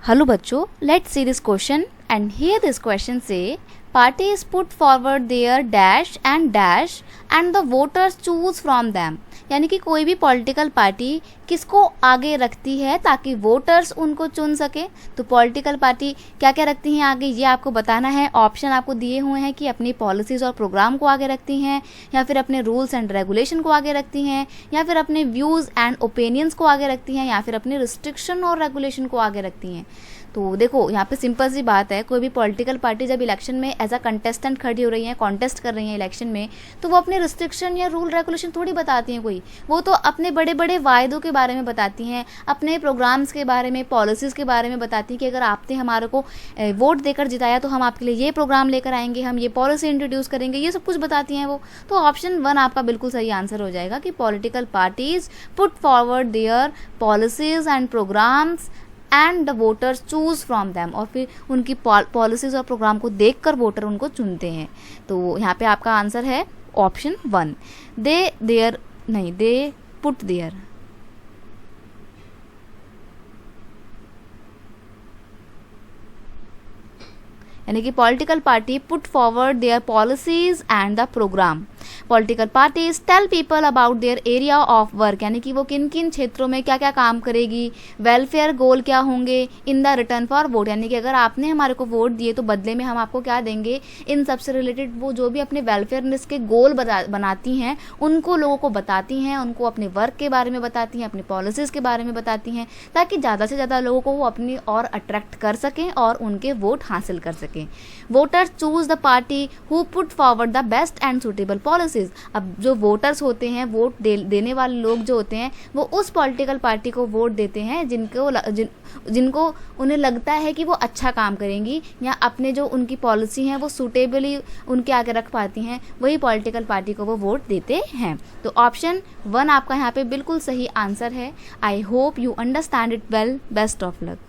Hello बच्चों, let's see this question and here this question say parties put forward their dash and the voters choose from them। यानी कि कोई भी political party किसको आगे रखती है ताकि वोटर्स उनको चुन सके। तो पॉलिटिकल पार्टी क्या क्या रखती हैं आगे, ये आपको बताना है। ऑप्शन आपको दिए हुए हैं कि अपनी पॉलिसीज़ और प्रोग्राम को आगे रखती हैं, या फिर अपने रूल्स एंड रेगुलेशन को आगे रखती हैं, या फिर अपने व्यूज़ एंड ओपिनियंस को आगे रखती हैं, या फिर अपने रिस्ट्रिक्शन और रेगुलेशन को आगे रखती हैं। तो देखो यहाँ पे सिंपल सी बात है, कोई भी पॉलिटिकल पार्टी जब इलेक्शन में एज अ कंटेस्टेंट खड़ी हो रही है, कॉन्टेस्ट कर रही है इलेक्शन में, तो वो अपने रिस्ट्रिक्शन या रूल रेगुलेशन थोड़ी बताती हैं कोई। वो तो अपने बड़े बड़े वायदों के बारे में बताती हैं, अपने प्रोग्राम्स के बारे में, पॉलिसीज़ के बारे में बताती हैं कि अगर आपने हमारे को वोट देकर जिताया तो हम आपके लिए ये प्रोग्राम लेकर आएंगे, हम ये पॉलिसी इंट्रोड्यूस करेंगे, ये सब कुछ बताती हैं वो। तो ऑप्शन 1 आपका बिल्कुल सही आंसर हो जाएगा कि political parties put forward their policies and programs and the voters choose from them. और फिर उनकी पॉलिसीज और प्रोग्राम को देखकर वोटर उनको चुनते हैं। तो यहाँ पे आपका आंसर है ऑप्शन 1। They put their. यानी कि political party put forward their policies and the program. Political parties tell people about their area of work, यानी कि वो किन किन क्षेत्रों में क्या क्या काम करेगी, वेलफेयर गोल क्या होंगे in the return for vote. यानी कि अगर आपने हमारे को वोट दिए तो बदले में हम आपको क्या देंगे, इन सबसे रिलेटेड वो जो भी अपने वेलफेयरनेस के गोल बनाती हैं उनको लोगों को बताती हैं, उनको अपने वर्क के बारे में बताती हैं, अपनी पॉलिसीज के बारे में बताती हैं, ताकि ज़्यादा से ज़्यादा लोगों को वो अपनी और अट्रैक्ट कर सकें और उनके वोट हासिल कर सकें। Voters choose the party who put forward the best and suitable policies. अब जो वोटर्स होते हैं, वोट देने वाले लोग जो होते हैं, वो उस पॉलिटिकल पार्टी को वोट देते हैं जिनको उन्हें लगता है कि वो अच्छा काम करेंगी या अपने जो उनकी पॉलिसी हैं वो सूटेबली उनके आगे रख पाती हैं, वही पॉलिटिकल पार्टी को वो वोट देते हैं। तो ऑप्शन 1 आपका यहाँ पे बिल्कुल सही आंसर है। I hope you understand it well. Best of luck.